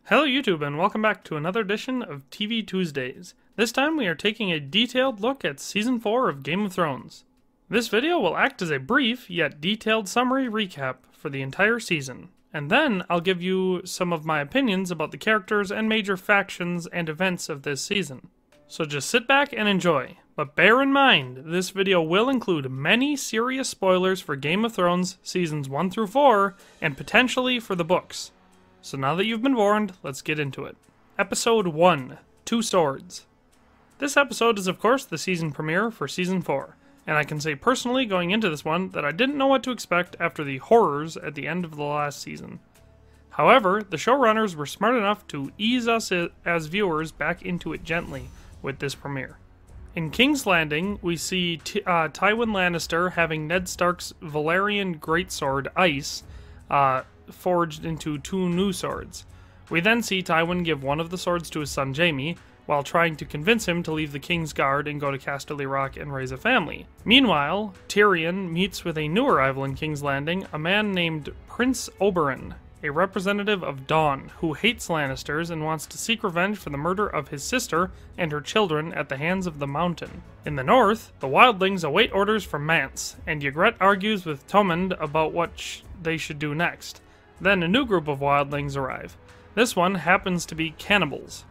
Hello YouTube and welcome back to another edition of TV Tuesdays. This time we are taking a detailed look at Season 4 of Game of Thrones. This video will act as a brief yet detailed summary recap for the entire season, and then I'll give you some of my opinions about the characters and major factions and events of this season. So just sit back and enjoy, but bear in mind this video will include many serious spoilers for Game of Thrones Seasons 1 through 4 and potentially for the books. So now that you've been warned, let's get into it. Episode 1, Two Swords. This episode is of course the season premiere for Season 4, and I can say personally going into this one that I didn't know what to expect after the horrors at the end of the last season. However, the showrunners were smart enough to ease us as viewers back into it gently with this premiere. In King's Landing, we see Tywin Lannister having Ned Stark's Valyrian greatsword Ice forged into two new swords. We then see Tywin give one of the swords to his son Jaime, while trying to convince him to leave the King's Guard and go to Casterly Rock and raise a family. Meanwhile, Tyrion meets with a new arrival in King's Landing, a man named Prince Oberyn, a representative of Dawn, who hates Lannisters and wants to seek revenge for the murder of his sister and her children at the hands of the Mountain. In the north, the wildlings await orders from Mance, and Ygritte argues with Tomund about what they should do next. Then a new group of wildlings arrive. This one happens to be cannibals.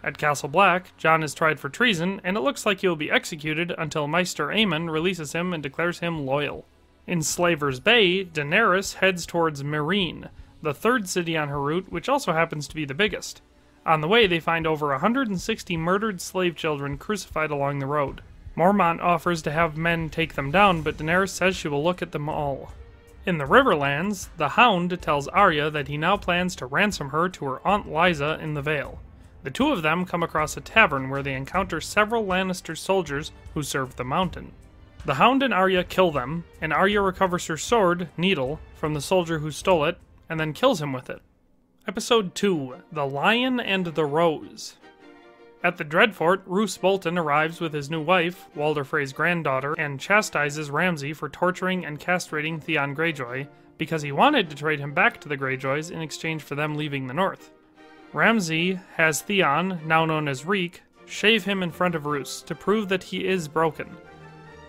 At Castle Black, Jon is tried for treason, and it looks like he will be executed until Maester Aemon releases him and declares him loyal. In Slaver's Bay, Daenerys heads towards Meereen, the third city on her route, which also happens to be the biggest. On the way, they find over 160 murdered slave children crucified along the road. Mormont offers to have men take them down, but Daenerys says she will look at them all. In the Riverlands, the Hound tells Arya that he now plans to ransom her to her Aunt Lysa in the Vale. The two of them come across a tavern where they encounter several Lannister soldiers who serve the Mountain. The Hound and Arya kill them, and Arya recovers her sword, Needle, from the soldier who stole it, and then kills him with it. Episode 2, The Lion and the Rose. At the Dreadfort, Roose Bolton arrives with his new wife, Walder Frey's granddaughter, and chastises Ramsay for torturing and castrating Theon Greyjoy, because he wanted to trade him back to the Greyjoys in exchange for them leaving the north. Ramsay has Theon, now known as Reek, shave him in front of Roose to prove that he is broken,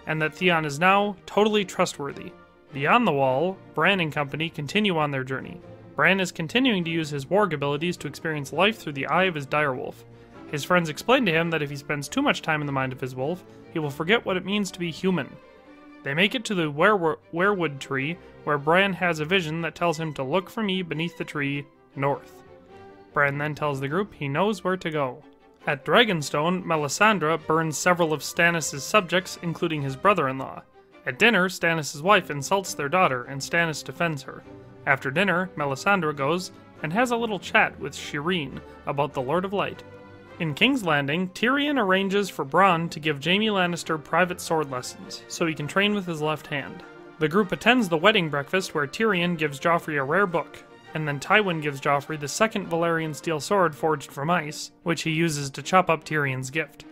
and that Theon is now totally trustworthy. Beyond the Wall, Bran and company continue on their journey. Bran is continuing to use his warg abilities to experience life through the eye of his direwolf. His friends explain to him that if he spends too much time in the mind of his wolf, he will forget what it means to be human. They make it to the weirwood tree, where Bran has a vision that tells him to look for me beneath the tree, north. Bran then tells the group he knows where to go. At Dragonstone, Melisandre burns several of Stannis' subjects, including his brother-in-law. At dinner, Stannis' wife insults their daughter, and Stannis defends her. After dinner, Melisandre goes and has a little chat with Shireen about the Lord of Light. In King's Landing, Tyrion arranges for Bronn to give Jaime Lannister private sword lessons, so he can train with his left hand. The group attends the wedding breakfast where Tyrion gives Joffrey a rare book, and then Tywin gives Joffrey the second Valyrian steel sword forged from ice, which he uses to chop up Tyrion's gift.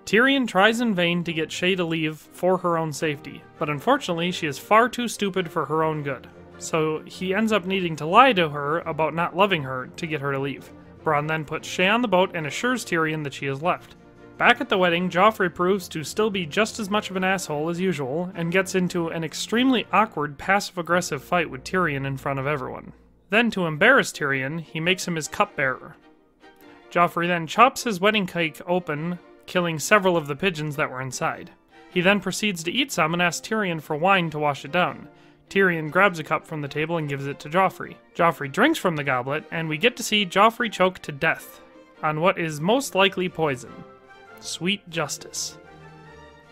Tyrion tries in vain to get Shae to leave for her own safety, but unfortunately she is far too stupid for her own good, so he ends up needing to lie to her about not loving her to get her to leave. Bronn then puts Shae on the boat and assures Tyrion that she has left. Back at the wedding, Joffrey proves to still be just as much of an asshole as usual, and gets into an extremely awkward passive-aggressive fight with Tyrion in front of everyone. Then, to embarrass Tyrion, he makes him his cupbearer. Joffrey then chops his wedding cake open, killing several of the pigeons that were inside. He then proceeds to eat some and asks Tyrion for wine to wash it down. Tyrion grabs a cup from the table and gives it to Joffrey. Joffrey drinks from the goblet, and we get to see Joffrey choke to death on what is most likely poison. Sweet justice.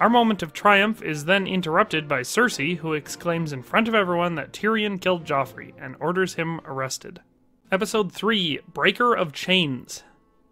Our moment of triumph is then interrupted by Cersei, who exclaims in front of everyone that Tyrion killed Joffrey and orders him arrested. Episode 3, Breaker of Chains.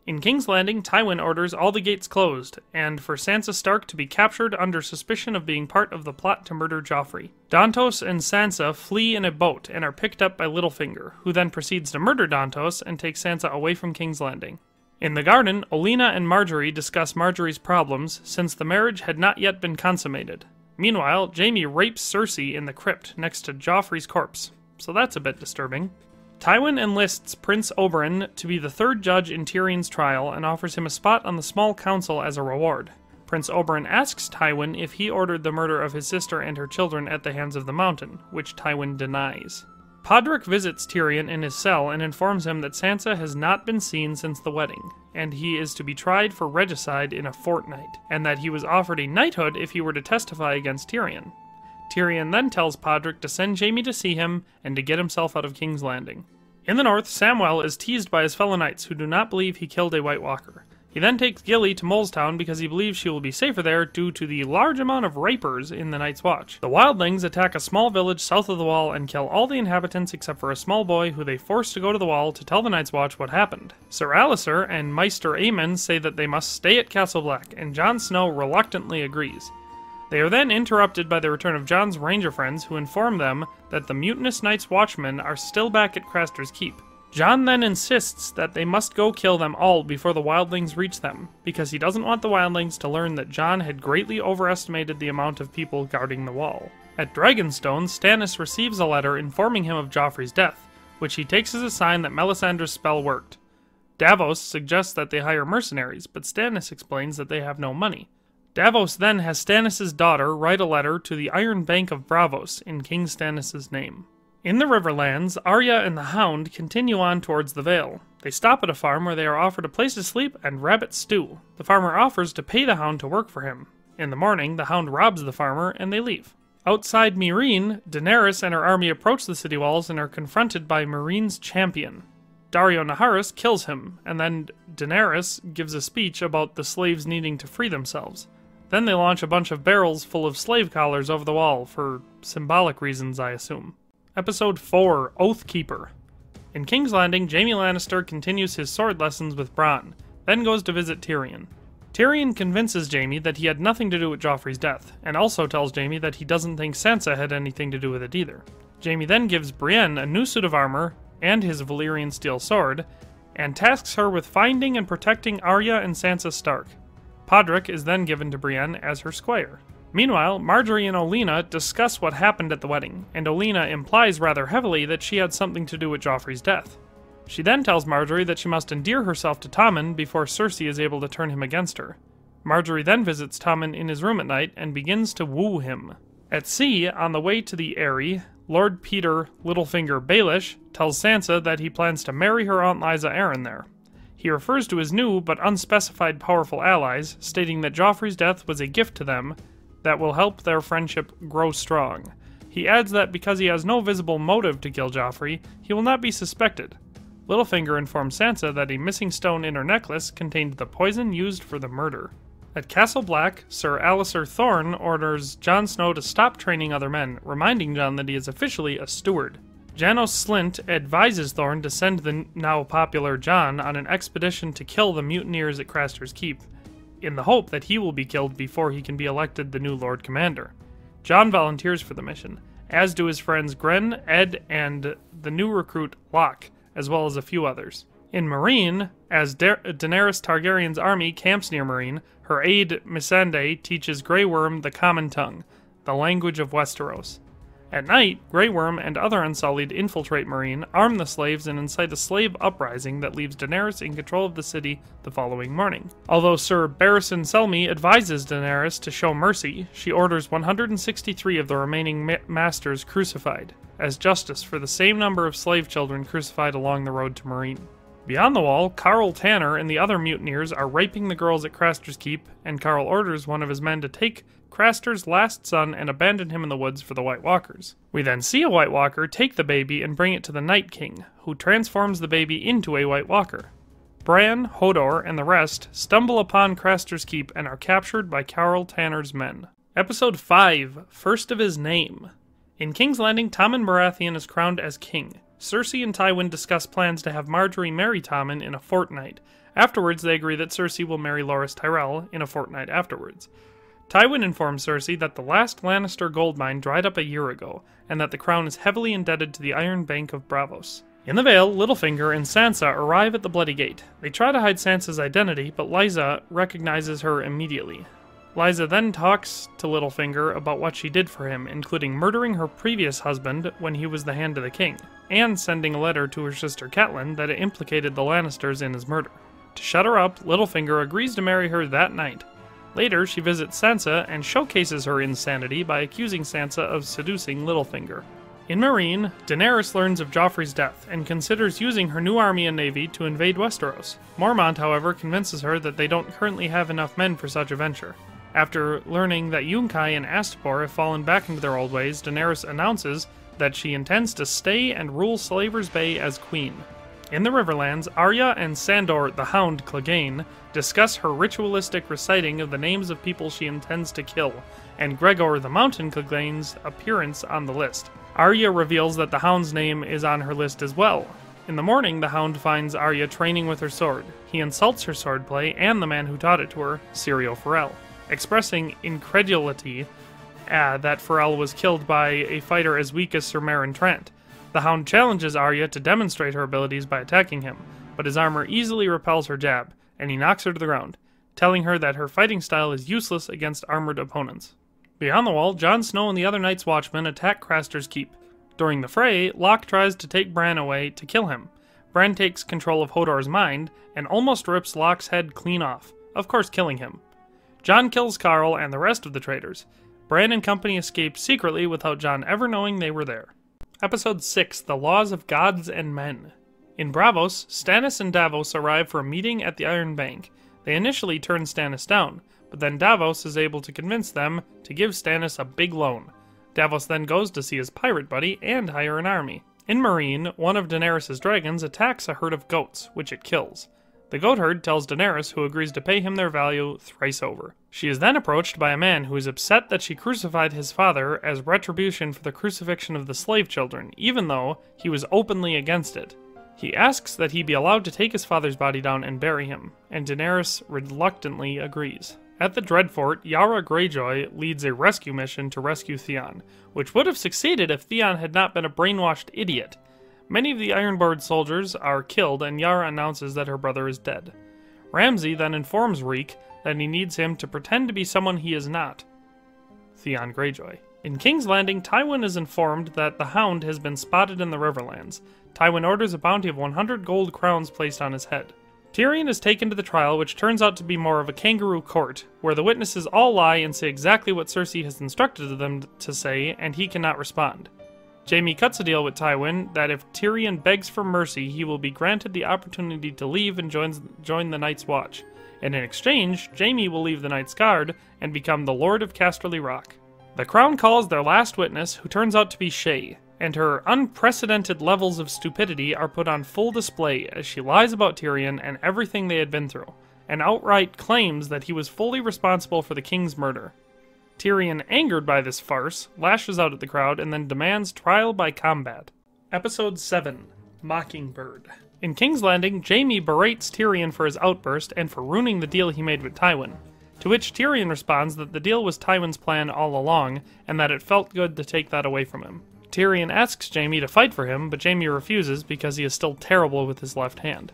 In King's Landing, Tywin orders all the gates closed, and for Sansa Stark to be captured under suspicion of being part of the plot to murder Joffrey. Dantos and Sansa flee in a boat and are picked up by Littlefinger, who then proceeds to murder Dantos and take Sansa away from King's Landing. In the garden, Olenna and Margaery discuss Margaery's problems since the marriage had not yet been consummated. Meanwhile, Jaime rapes Cersei in the crypt next to Joffrey's corpse, so that's a bit disturbing. Tywin enlists Prince Oberyn to be the third judge in Tyrion's trial and offers him a spot on the small council as a reward. Prince Oberyn asks Tywin if he ordered the murder of his sister and her children at the hands of the Mountain, which Tywin denies. Podrick visits Tyrion in his cell and informs him that Sansa has not been seen since the wedding, and he is to be tried for regicide in a fortnight, and that he was offered a knighthood if he were to testify against Tyrion. Tyrion then tells Podrick to send Jaime to see him and to get himself out of King's Landing. In the north, Samwell is teased by his fellow knights who do not believe he killed a White Walker. He then takes Gilly to Molestown because he believes she will be safer there due to the large amount of rapers in the Night's Watch. The wildlings attack a small village south of the wall and kill all the inhabitants except for a small boy who they force to go to the wall to tell the Night's Watch what happened. Sir Alliser and Maester Aemon say that they must stay at Castle Black, and Jon Snow reluctantly agrees. They are then interrupted by the return of Jon's ranger friends who inform them that the mutinous Night's Watchmen are still back at Craster's Keep. Jon then insists that they must go kill them all before the wildlings reach them, because he doesn't want the wildlings to learn that Jon had greatly overestimated the amount of people guarding the wall. At Dragonstone, Stannis receives a letter informing him of Joffrey's death, which he takes as a sign that Melisandre's spell worked. Davos suggests that they hire mercenaries, but Stannis explains that they have no money. Davos then has Stannis' daughter write a letter to the Iron Bank of Braavos in King Stannis' name. In the Riverlands, Arya and the Hound continue on towards the Vale. They stop at a farm where they are offered a place to sleep and rabbit stew. The farmer offers to pay the Hound to work for him. In the morning, the Hound robs the farmer and they leave. Outside Meereen, Daenerys and her army approach the city walls and are confronted by Meereen's champion. Daario Naharis kills him, and then Daenerys gives a speech about the slaves needing to free themselves. Then they launch a bunch of barrels full of slave collars over the wall, for symbolic reasons, I assume. Episode 4, Oathkeeper. In King's Landing, Jaime Lannister continues his sword lessons with Bronn, then goes to visit Tyrion. Tyrion convinces Jaime that he had nothing to do with Joffrey's death, and also tells Jaime that he doesn't think Sansa had anything to do with it either. Jaime then gives Brienne a new suit of armor and his Valyrian steel sword, and tasks her with finding and protecting Arya and Sansa Stark. Podrick is then given to Brienne as her squire. Meanwhile, Margaery and Olenna discuss what happened at the wedding, and Olenna implies rather heavily that she had something to do with Joffrey's death. She then tells Margaery that she must endear herself to Tommen before Cersei is able to turn him against her. Margaery then visits Tommen in his room at night and begins to woo him. At sea, on the way to the Eyrie, Lord Peter Littlefinger Baelish tells Sansa that he plans to marry her Aunt Lysa Arryn there. He refers to his new but unspecified powerful allies, stating that Joffrey's death was a gift to them that will help their friendship grow strong. He adds that because he has no visible motive to kill Joffrey, he will not be suspected. Littlefinger informs Sansa that a missing stone in her necklace contained the poison used for the murder. At Castle Black, Sir Alliser Thorne orders Jon Snow to stop training other men, reminding Jon that he is officially a steward. Janos Slynt advises Thorne to send the now popular Jon on an expedition to kill the mutineers at Craster's Keep, in the hope that he will be killed before he can be elected the new Lord Commander. Jon volunteers for the mission, as do his friends Gren, Ed, and the new recruit Locke, as well as a few others. In Meereen, as Daenerys Targaryen's army camps near Meereen, her aide Missandei teaches Grey Worm the Common Tongue, the language of Westeros. At night, Grey Worm and other Unsullied infiltrate Meereen, arm the slaves, and incite a slave uprising that leaves Daenerys in control of the city the following morning. Although Sir Barristan Selmy advises Daenerys to show mercy, she orders 163 of the remaining masters crucified, as justice for the same number of slave children crucified along the road to Meereen. Beyond the wall, Carl Tanner and the other mutineers are raping the girls at Craster's Keep, and Carl orders one of his men to take Craster's last son and abandon him in the woods for the White Walkers. We then see a White Walker take the baby and bring it to the Night King, who transforms the baby into a White Walker. Bran, Hodor, and the rest stumble upon Craster's Keep and are captured by Carl Tanner's men. Episode 5, First of His Name. In King's Landing, Tommen Baratheon is crowned as king. Cersei and Tywin discuss plans to have Margaery marry Tommen in a fortnight. Afterwards, they agree that Cersei will marry Loras Tyrell in a fortnight afterwards. Tywin informs Cersei that the last Lannister gold mine dried up a year ago, and that the crown is heavily indebted to the Iron Bank of Braavos. In the Vale, Littlefinger and Sansa arrive at the Bloody Gate. They try to hide Sansa's identity, but Lysa recognizes her immediately. Lysa then talks to Littlefinger about what she did for him, including murdering her previous husband when he was the Hand of the King, and sending a letter to her sister Catelyn that it implicated the Lannisters in his murder. To shut her up, Littlefinger agrees to marry her that night. Later, she visits Sansa and showcases her insanity by accusing Sansa of seducing Littlefinger. In Meereen, Daenerys learns of Joffrey's death and considers using her new army and navy to invade Westeros. Mormont, however, convinces her that they don't currently have enough men for such a venture. After learning that Yunkai and Astapor have fallen back into their old ways, Daenerys announces that she intends to stay and rule Slaver's Bay as queen. In the Riverlands, Arya and Sandor the Hound Clegane discuss her ritualistic reciting of the names of people she intends to kill, and Gregor the Mountain Clegane's appearance on the list. Arya reveals that the Hound's name is on her list as well. In the morning, the Hound finds Arya training with her sword. He insults her swordplay and the man who taught it to her, Syrio Forel, expressing incredulity that Forel was killed by a fighter as weak as Sir Meryn Trant. The Hound challenges Arya to demonstrate her abilities by attacking him, but his armor easily repels her jab, and he knocks her to the ground, telling her that her fighting style is useless against armored opponents. Beyond the wall, Jon Snow and the other Night's Watchmen attack Craster's Keep. During the fray, Locke tries to take Bran away to kill him. Bran takes control of Hodor's mind and almost rips Locke's head clean off, of course killing him. Jon kills Carl and the rest of the traitors. Bran and company escape secretly without Jon ever knowing they were there. Episode 6, The Laws of Gods and Men. In Braavos, Stannis and Davos arrive for a meeting at the Iron Bank. They initially turn Stannis down, but then Davos is able to convince them to give Stannis a big loan. Davos then goes to see his pirate buddy and hire an army. In Meereen, one of Daenerys' dragons attacks a herd of goats, which it kills. The goatherd tells Daenerys, who agrees to pay him their value thrice over. She is then approached by a man who is upset that she crucified his father as retribution for the crucifixion of the slave children, even though he was openly against it. He asks that he be allowed to take his father's body down and bury him, and Daenerys reluctantly agrees. At the Dreadfort, Yara Greyjoy leads a rescue mission to rescue Theon, which would have succeeded if Theon had not been a brainwashed idiot. Many of the Ironborn soldiers are killed, and Yara announces that her brother is dead. Ramsay then informs Reek that he needs him to pretend to be someone he is not, Theon Greyjoy. In King's Landing, Tywin is informed that the Hound has been spotted in the Riverlands. Tywin orders a bounty of 100 gold crowns placed on his head. Tyrion is taken to the trial, which turns out to be more of a kangaroo court, where the witnesses all lie and say exactly what Cersei has instructed them to say, and he cannot respond. Jaime cuts a deal with Tywin that if Tyrion begs for mercy, he will be granted the opportunity to leave and join the Night's Watch, and in exchange, Jaime will leave the Night's Guard and become the Lord of Casterly Rock. The Crown calls their last witness, who turns out to be Shae, and her unprecedented levels of stupidity are put on full display as she lies about Tyrion and everything they had been through, and outright claims that he was fully responsible for the king's murder. Tyrion, angered by this farce, lashes out at the crowd and then demands trial by combat. Episode 7, Mockingbird. In King's Landing, Jaime berates Tyrion for his outburst and for ruining the deal he made with Tywin, to which Tyrion responds that the deal was Tywin's plan all along, and that it felt good to take that away from him. Tyrion asks Jaime to fight for him, but Jaime refuses because he is still terrible with his left hand.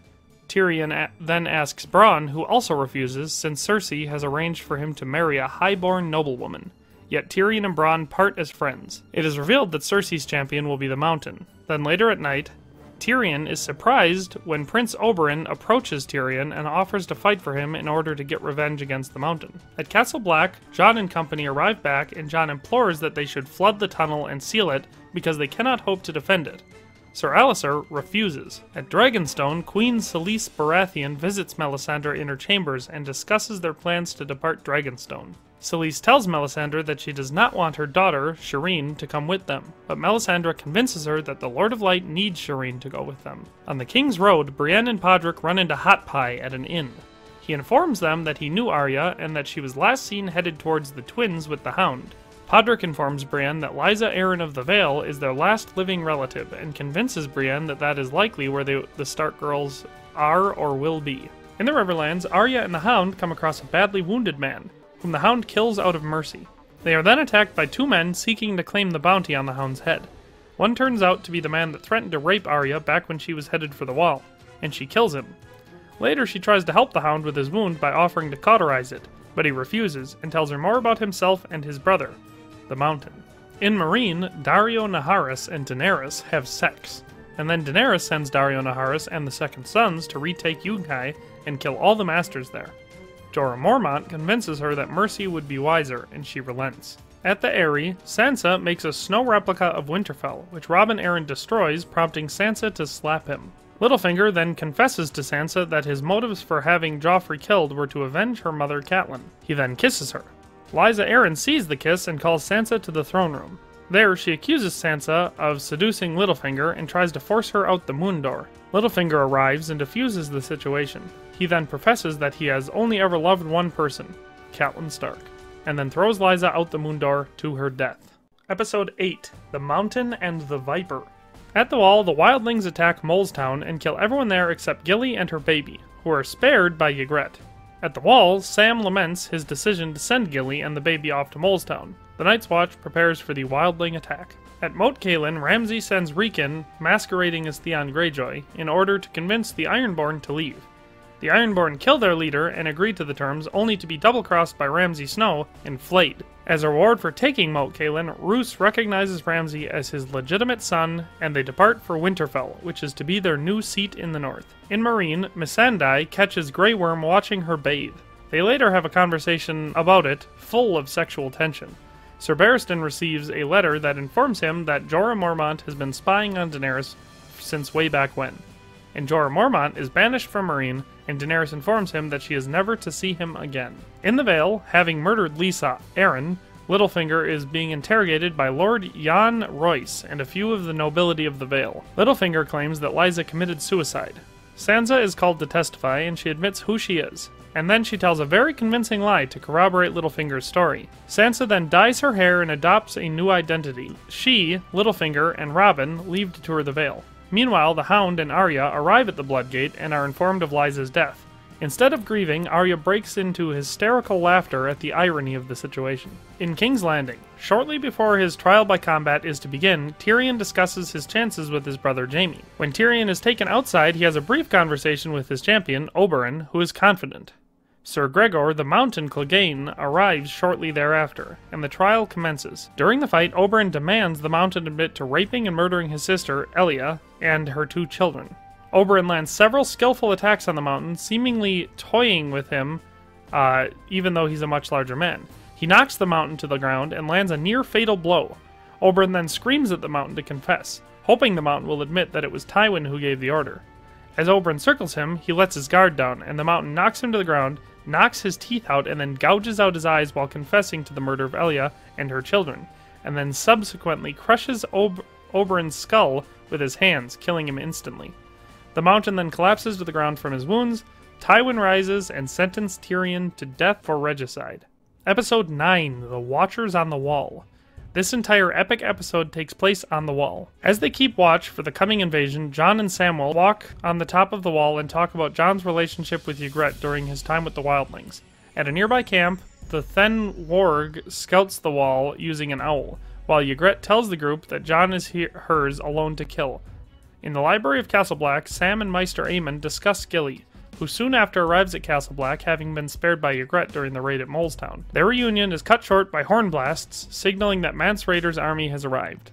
Tyrion then asks Bronn, who also refuses, since Cersei has arranged for him to marry a highborn noblewoman. Yet Tyrion and Bronn part as friends. It is revealed that Cersei's champion will be the Mountain. Then later at night, Tyrion is surprised when Prince Oberyn approaches Tyrion and offers to fight for him in order to get revenge against the Mountain. At Castle Black, Jon and company arrive back, and Jon implores that they should flood the tunnel and seal it because they cannot hope to defend it. Sir Alliser refuses. At Dragonstone, Queen Selyse Baratheon visits Melisandre in her chambers and discusses their plans to depart Dragonstone. Selyse tells Melisandre that she does not want her daughter, Shireen, to come with them, but Melisandre convinces her that the Lord of Light needs Shireen to go with them. On the King's Road, Brienne and Podrick run into Hot Pie at an inn. He informs them that he knew Arya and that she was last seen headed towards the twins with the Hound. Podrick informs Brienne that Lysa Arryn of the Vale is their last living relative and convinces Brienne that that is likely where the Stark girls are or will be. In the Riverlands, Arya and the Hound come across a badly wounded man, whom the Hound kills out of mercy. They are then attacked by two men seeking to claim the bounty on the Hound's head. One turns out to be the man that threatened to rape Arya back when she was headed for the Wall, and she kills him. Later she tries to help the Hound with his wound by offering to cauterize it, but he refuses and tells her more about himself and his brother, the Mountain. In Meereen, Daario Naharis and Daenerys have sex, and then Daenerys sends Daario Naharis and the Second Sons to retake Yunkai and kill all the Masters there. Jorah Mormont convinces her that mercy would be wiser, and she relents. At the Eyrie, Sansa makes a snow replica of Winterfell, which Robin Arryn destroys, prompting Sansa to slap him. Littlefinger then confesses to Sansa that his motives for having Joffrey killed were to avenge her mother Catelyn. He then kisses her. Lysa Arryn sees the kiss and calls Sansa to the throne room. There, she accuses Sansa of seducing Littlefinger and tries to force her out the moon door. Littlefinger arrives and diffuses the situation. He then professes that he has only ever loved one person, Catelyn Stark, and then throws Lysa out the moon door to her death. Episode 8, The Mountain and the Viper. At the Wall, the wildlings attack Molestown and kill everyone there except Gilly and her baby, who are spared by Ygritte. At the Wall, Sam laments his decision to send Gilly and the baby off to Molestown. The Night's Watch prepares for the wildling attack. At Moat Cailin, Ramsay sends Rickon, masquerading as Theon Greyjoy, in order to convince the Ironborn to leave. The Ironborn kill their leader and agree to the terms, only to be double-crossed by Ramsay Snow and flayed. As a reward for taking Moat Cailin, Roose recognizes Ramsay as his legitimate son, and they depart for Winterfell, which is to be their new seat in the north. In Meereen, Missandei catches Grey Worm watching her bathe. They later have a conversation about it, full of sexual tension. Sir Barristan receives a letter that informs him that Jorah Mormont has been spying on Daenerys since way back when. And Jorah Mormont is banished from Meereen, and Daenerys informs him that she is never to see him again. In the Vale, having murdered Lysa Arryn, Littlefinger is being interrogated by Lord Jan Royce and a few of the nobility of the Vale. Littlefinger claims that Lysa committed suicide. Sansa is called to testify, and she admits who she is. And then she tells a very convincing lie to corroborate Littlefinger's story. Sansa then dyes her hair and adopts a new identity. She, Littlefinger, and Robin leave to tour the Vale. Meanwhile, the Hound and Arya arrive at the Bloodgate and are informed of Lysa's death. Instead of grieving, Arya breaks into hysterical laughter at the irony of the situation. In King's Landing, shortly before his trial by combat is to begin, Tyrion discusses his chances with his brother Jaime. When Tyrion is taken outside, he has a brief conversation with his champion, Oberyn, who is confident. Sir Gregor, the Mountain Clegane, arrives shortly thereafter, and the trial commences. During the fight, Oberyn demands the Mountain admit to raping and murdering his sister, Elia, and her 2 children. Oberyn lands several skillful attacks on the Mountain, seemingly toying with him, even though he's a much larger man. He knocks the Mountain to the ground and lands a near-fatal blow. Oberyn then screams at the Mountain to confess, hoping the Mountain will admit that it was Tywin who gave the order. As Oberyn circles him, he lets his guard down, and the Mountain knocks him to the ground, knocks his teeth out, and then gouges out his eyes while confessing to the murder of Elia and her children, and then subsequently crushes Oberyn's skull with his hands, killing him instantly. The Mountain then collapses to the ground from his wounds. Tywin rises and sentences Tyrion to death for regicide. Episode 9, The Watchers on the Wall. This entire epic episode takes place on the Wall. As they keep watch for the coming invasion, Jon and Samwell walk on the top of the Wall and talk about Jon's relationship with Ygritte during his time with the Wildlings. At a nearby camp, the Then Warg scouts the Wall using an owl, while Ygritte tells the group that Jon is hers alone to kill. In the library of Castle Black, Sam and Maester Aemon discuss Gilly, who soon after arrives at Castle Black, having been spared by Ygritte during the raid at Molestown. Their reunion is cut short by horn blasts, signaling that Mance Rayder's army has arrived.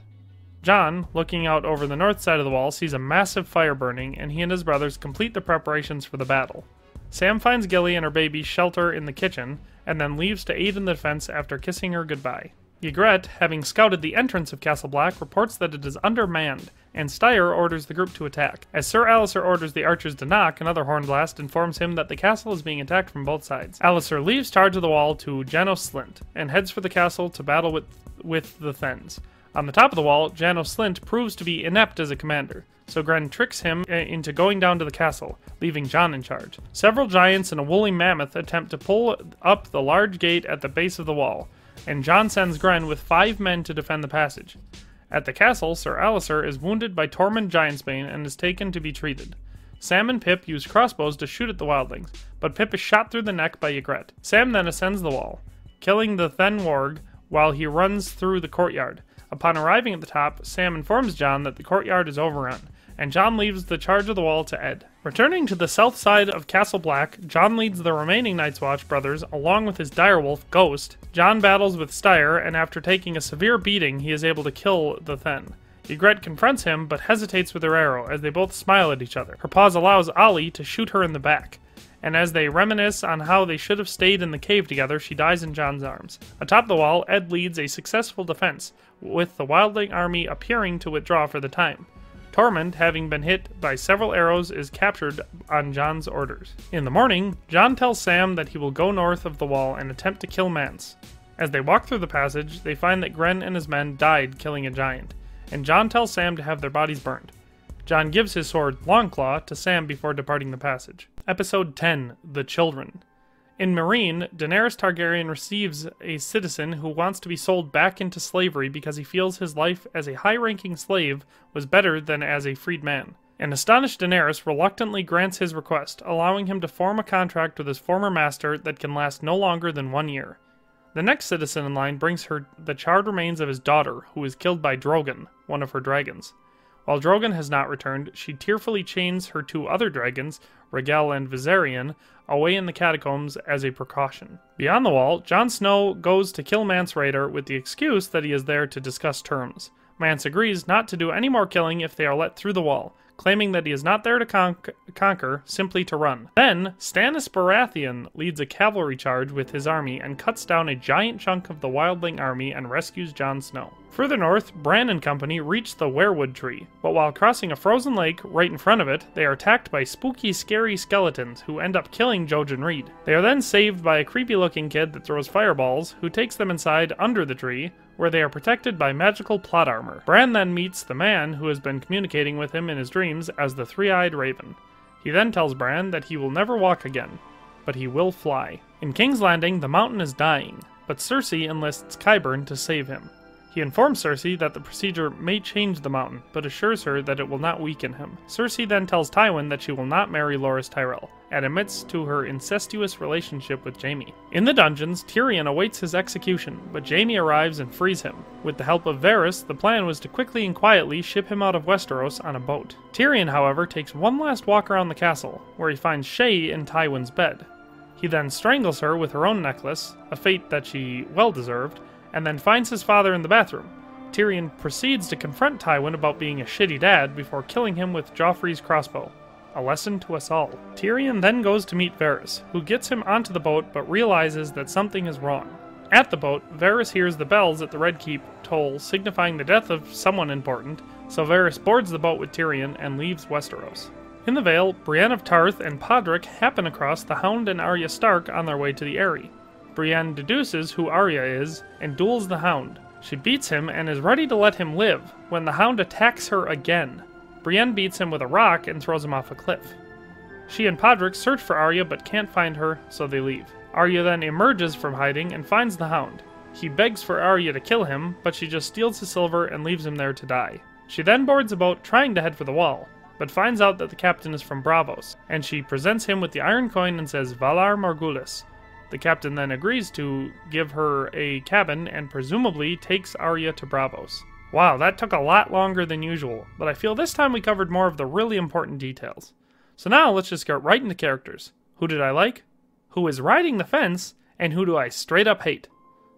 Jon, looking out over the north side of the wall, sees a massive fire burning, and he and his brothers complete the preparations for the battle. Sam finds Gilly and her baby shelter in the kitchen, and then leaves to aid in the defense after kissing her goodbye. Ygritte, having scouted the entrance of Castle Black, reports that it is undermanned, and Styr orders the group to attack. As Sir Alliser orders the archers to knock, another hornblast informs him that the castle is being attacked from both sides. Alliser leaves charge of the wall to Janos Slynt, and heads for the castle to battle with the Thens. On the top of the wall, Janos Slynt proves to be inept as a commander, so Gren tricks him into going down to the castle, leaving Jon in charge. Several giants and a woolly mammoth attempt to pull up the large gate at the base of the wall, and Jon sends Gren with 5 men to defend the passage. At the castle, Sir Alliser is wounded by Tormund Giantsbane and is taken to be treated. Sam and Pip use crossbows to shoot at the wildlings, but Pip is shot through the neck by Ygritte. Sam then ascends the wall, killing the Then Warg while he runs through the courtyard. Upon arriving at the top, Sam informs Jon that the courtyard is overrun, and Jon leaves the charge of the wall to Ed. Returning to the south side of Castle Black, Jon leads the remaining Night's Watch brothers along with his direwolf, Ghost. Jon battles with Styr, and after taking a severe beating, he is able to kill the Thenn. Ygritte confronts him, but hesitates with her arrow as they both smile at each other. Her pause allows Ollie to shoot her in the back, and as they reminisce on how they should have stayed in the cave together, she dies in Jon's arms. Atop the wall, Ed leads a successful defense, with the wildling army appearing to withdraw for the time. Tormund, having been hit by several arrows, is captured on Jon's orders. In the morning, Jon tells Sam that he will go north of the wall and attempt to kill Mance. As they walk through the passage, they find that Grenn and his men died killing a giant, and Jon tells Sam to have their bodies burned. Jon gives his sword, Longclaw, to Sam before departing the passage. Episode 10, The Children. In Meereen, Daenerys Targaryen receives a citizen who wants to be sold back into slavery because he feels his life as a high-ranking slave was better than as a freed man. An astonished Daenerys reluctantly grants his request, allowing him to form a contract with his former master that can last no longer than 1 year. The next citizen in line brings her the charred remains of his daughter, who is killed by Drogon, one of her dragons. While Drogon has not returned, she tearfully chains her 2 other dragons, Rhaegal and Viserion, away in the catacombs as a precaution. Beyond the wall, Jon Snow goes to kill Mance Rayder with the excuse that he is there to discuss terms. Mance agrees not to do any more killing if they are let through the wall, claiming that he is not there to conquer, simply to run. Then, Stannis Baratheon leads a cavalry charge with his army and cuts down a giant chunk of the wildling army and rescues Jon Snow. Further north, Bran and company reach the weirwood tree, but while crossing a frozen lake right in front of it, they are attacked by spooky, scary skeletons who end up killing Jojen Reed. They are then saved by a creepy-looking kid that throws fireballs, who takes them inside under the tree, where they are protected by magical plot armor. Bran then meets the man who has been communicating with him in his dreams as the Three-Eyed Raven. He then tells Bran that he will never walk again, but he will fly. In King's Landing, the mountain is dying, but Cersei enlists Qyburn to save him. He informs Cersei that the procedure may change the mountain, but assures her that it will not weaken him. Cersei then tells Tywin that she will not marry Loras Tyrell, and admits to her incestuous relationship with Jaime. In the dungeons, Tyrion awaits his execution, but Jaime arrives and frees him. With the help of Varys, the plan was to quickly and quietly ship him out of Westeros on a boat. Tyrion, however, takes one last walk around the castle, where he finds Shae in Tywin's bed. He then strangles her with her own necklace, a fate that she well deserved, and then finds his father in the bathroom. Tyrion proceeds to confront Tywin about being a shitty dad before killing him with Joffrey's crossbow. A lesson to us all. Tyrion then goes to meet Varys, who gets him onto the boat but realizes that something is wrong. At the boat, Varys hears the bells at the Red Keep toll, signifying the death of someone important, so Varys boards the boat with Tyrion and leaves Westeros. In the Vale, Brienne of Tarth and Podrick happen across the Hound and Arya Stark on their way to the Eyrie. Brienne deduces who Arya is and duels the Hound. She beats him and is ready to let him live when the Hound attacks her again. Brienne beats him with a rock and throws him off a cliff. She and Podrick search for Arya but can't find her, so they leave. Arya then emerges from hiding and finds the Hound. He begs for Arya to kill him, but she just steals his silver and leaves him there to die. She then boards a boat trying to head for the Wall, but finds out that the captain is from Braavos, and she presents him with the iron coin and says Valar Morghulis. The captain then agrees to give her a cabin and presumably takes Arya to Braavos. Wow, that took a lot longer than usual, but I feel this time we covered more of the really important details. So now let's just get right into characters. Who did I like? Who is riding the fence? And who do I straight up hate?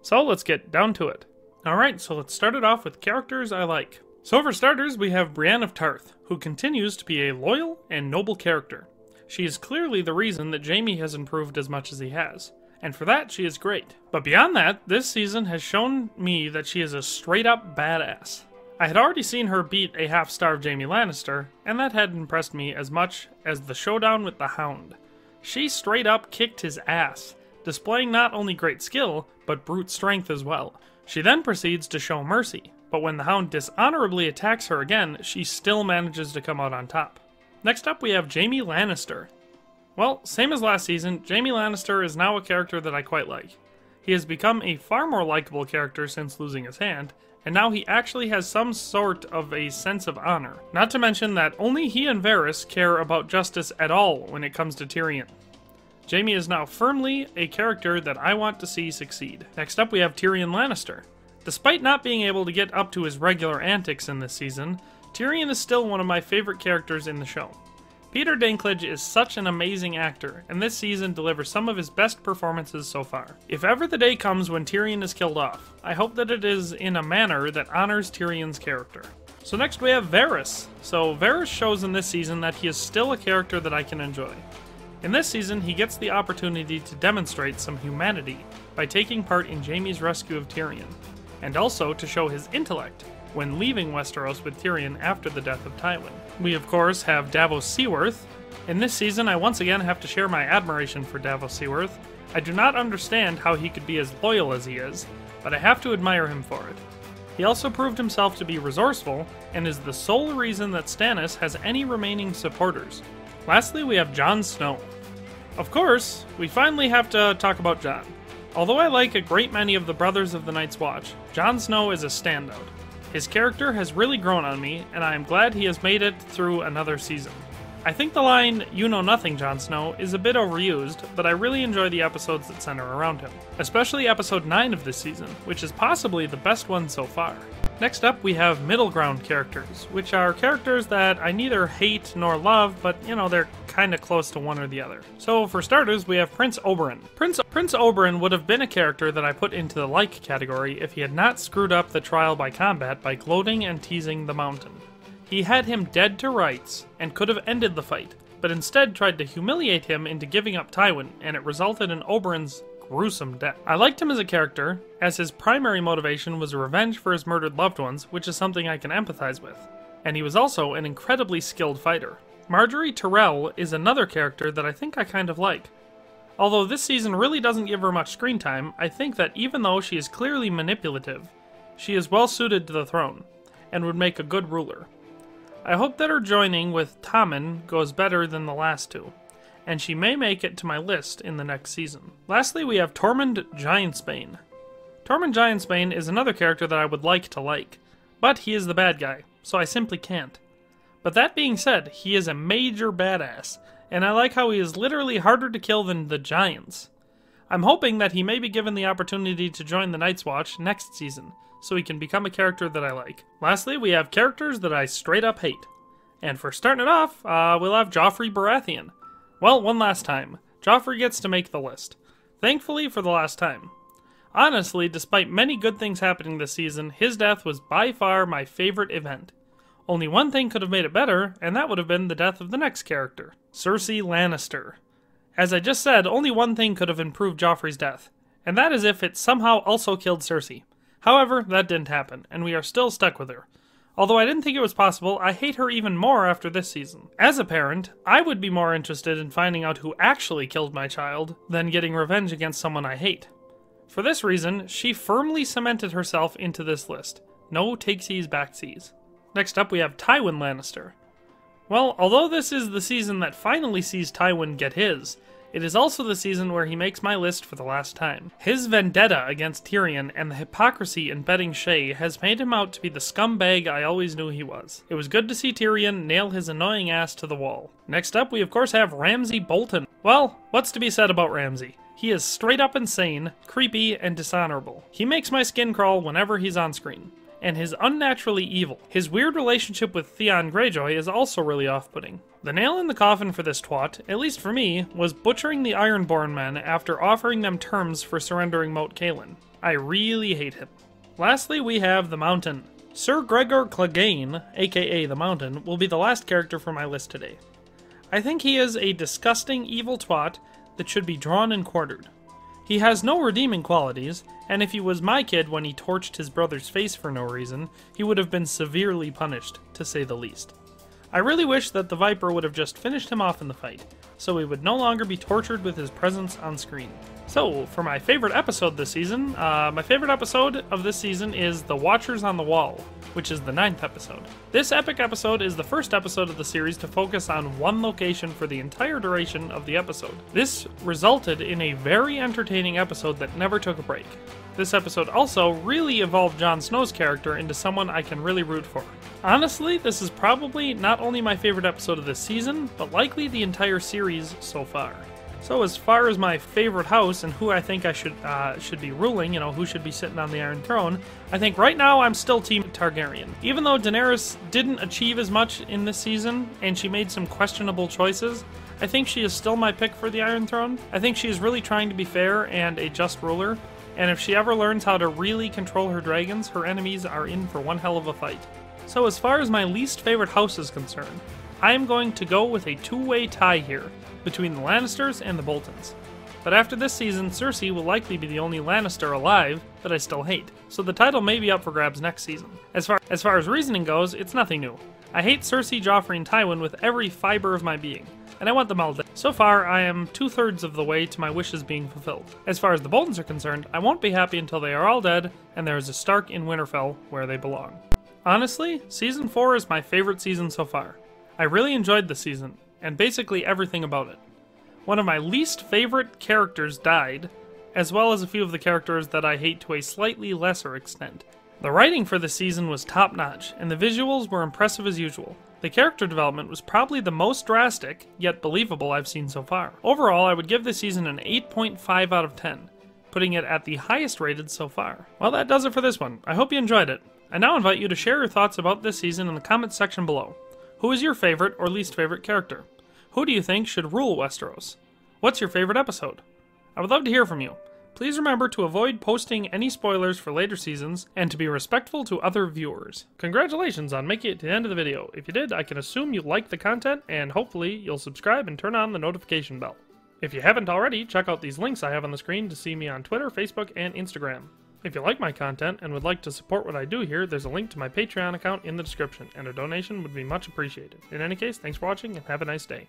So let's get down to it. Alright, so let's start it off with characters I like. So for starters, we have Brienne of Tarth, who continues to be a loyal and noble character. She is clearly the reason that Jaime has improved as much as he has, and for that she is great. But beyond that, this season has shown me that she is a straight up badass. I had already seen her beat a half-starved Jaime Lannister, and that hadn't impressed me as much as the showdown with the Hound. She straight up kicked his ass, displaying not only great skill, but brute strength as well. She then proceeds to show mercy, but when the Hound dishonorably attacks her again, she still manages to come out on top. Next up we have Jaime Lannister. Well, same as last season, Jaime Lannister is now a character that I quite like. He has become a far more likable character since losing his hand, and now he actually has some sort of a sense of honor. Not to mention that only he and Varys care about justice at all when it comes to Tyrion. Jaime is now firmly a character that I want to see succeed. Next up we have Tyrion Lannister. Despite not being able to get up to his regular antics in this season, Tyrion is still one of my favorite characters in the show. Peter Dinklage is such an amazing actor, and this season delivers some of his best performances so far. If ever the day comes when Tyrion is killed off, I hope that it is in a manner that honors Tyrion's character. So next we have Varys. So Varys shows in this season that he is still a character that I can enjoy. In this season, he gets the opportunity to demonstrate some humanity by taking part in Jaime's rescue of Tyrion, and also to show his intellect when leaving Westeros with Tyrion after the death of Tywin. We of course have Davos Seaworth. In this season, I once again have to share my admiration for Davos Seaworth. I do not understand how he could be as loyal as he is, but I have to admire him for it. He also proved himself to be resourceful, and is the sole reason that Stannis has any remaining supporters. Lastly, we have Jon Snow. Of course, we finally have to talk about Jon. Although I like a great many of the Brothers of the Night's Watch, Jon Snow is a standout. His character has really grown on me, and I am glad he has made it through another season. I think the line, "You know nothing, Jon Snow," is a bit overused, but I really enjoy the episodes that center around him. Especially episode 9 of this season, which is possibly the best one so far. Next up, we have middle ground characters, which are characters that I neither hate nor love, but they're kinda close to one or the other. So for starters, we have Prince Oberyn. Prince Oberyn would have been a character that I put into the like category if he had not screwed up the trial by combat by gloating and teasing the Mountain. He had him dead to rights, and could have ended the fight, but instead tried to humiliate him into giving up Tywin, and it resulted in Oberyn's gruesome death. I liked him as a character, as his primary motivation was revenge for his murdered loved ones, which is something I can empathize with. And he was also an incredibly skilled fighter. Marjorie Tyrell is another character that I think I kind of like. Although this season really doesn't give her much screen time, I think that even though she is clearly manipulative, she is well suited to the throne, and would make a good ruler. I hope that her joining with Tommen goes better than the last two, and she may make it to my list in the next season. Lastly, we have Tormund Giantsbane. Tormund Giantsbane is another character that I would like to like, but he is the bad guy, so I simply can't. But that being said, he is a major badass, and I like how he is literally harder to kill than the giants. I'm hoping that he may be given the opportunity to join the Night's Watch next season, so he can become a character that I like. Lastly, we have characters that I straight up hate. And for starting it off, we'll have Joffrey Baratheon. Well, one last time. Joffrey gets to make the list. Thankfully for the last time. Honestly, despite many good things happening this season, his death was by far my favorite event. Only one thing could have made it better, and that would have been the death of the next character, Cersei Lannister. As I just said, only one thing could have improved Joffrey's death, and that is if it somehow also killed Cersei. However, that didn't happen, and we are still stuck with her. Although I didn't think it was possible, I hate her even more after this season. As a parent, I would be more interested in finding out who actually killed my child than getting revenge against someone I hate. For this reason, she firmly cemented herself into this list. No takesies backsies. Next up, we have Tywin Lannister. Well, although this is the season that finally sees Tywin get his, it is also the season where he makes my list for the last time. His vendetta against Tyrion and the hypocrisy in betting Shay has made him out to be the scumbag I always knew he was. It was good to see Tyrion nail his annoying ass to the wall. Next up, we of course have Ramsay Bolton. Well, what's to be said about Ramsay? He is straight up insane, creepy, and dishonorable. He makes my skin crawl whenever he's on screen. And his unnaturally evil. His weird relationship with Theon Greyjoy is also really off-putting. The nail in the coffin for this twat, at least for me, was butchering the Ironborn men after offering them terms for surrendering Moat Cailin. I really hate him. Lastly, we have the Mountain. Sir Gregor Clegane, aka the Mountain, will be the last character for my list today. I think he is a disgusting evil twat that should be drawn and quartered. He has no redeeming qualities, and if he was my kid when he torched his brother's face for no reason, he would have been severely punished, to say the least. I really wish that the Viper would have just finished him off in the fight, so he would no longer be tortured with his presence on screen. So, for my favorite episode this season, my favorite episode of this season is The Watchers on the Wall, which is the 9th episode. This epic episode is the first episode of the series to focus on one location for the entire duration of the episode. This resulted in a very entertaining episode that never took a break. This episode also really evolved Jon Snow's character into someone I can really root for. Honestly, this is probably not only my favorite episode of this season, but likely the entire series so far. So as far as my favorite house and who I think I should be ruling, who should be sitting on the Iron Throne, I think right now I'm still Team Targaryen. Even though Daenerys didn't achieve as much in this season, and she made some questionable choices, I think she is still my pick for the Iron Throne. I think she is really trying to be fair and a just ruler, and if she ever learns how to really control her dragons, her enemies are in for one hell of a fight. So as far as my least favorite house is concerned, I am going to go with a two-way tie here, between the Lannisters and the Boltons. But after this season, Cersei will likely be the only Lannister alive that I still hate, so the title may be up for grabs next season. As far as reasoning goes, it's nothing new. I hate Cersei, Joffrey, and Tywin with every fiber of my being, and I want them all dead. So far, I am 2/3 of the way to my wishes being fulfilled. As far as the Boltons are concerned, I won't be happy until they are all dead, and there is a Stark in Winterfell where they belong. Honestly, Season 4 is my favorite season so far. I really enjoyed this season, and basically everything about it. One of my least favorite characters died, as well as a few of the characters that I hate to a slightly lesser extent. The writing for this season was top-notch, and the visuals were impressive as usual. The character development was probably the most drastic, yet believable I've seen so far. Overall, I would give this season an 8.5 out of 10, putting it at the highest rated so far. Well, that does it for this one. I hope you enjoyed it. I now invite you to share your thoughts about this season in the comments section below. Who is your favorite or least favorite character? Who do you think should rule Westeros? What's your favorite episode? I would love to hear from you. Please remember to avoid posting any spoilers for later seasons and to be respectful to other viewers. Congratulations on making it to the end of the video. If you did, I can assume you liked the content and hopefully you'll subscribe and turn on the notification bell. If you haven't already, check out these links I have on the screen to see me on Twitter, Facebook, and Instagram. If you like my content and would like to support what I do here, there's a link to my Patreon account in the description, and a donation would be much appreciated. In any case, thanks for watching and have a nice day.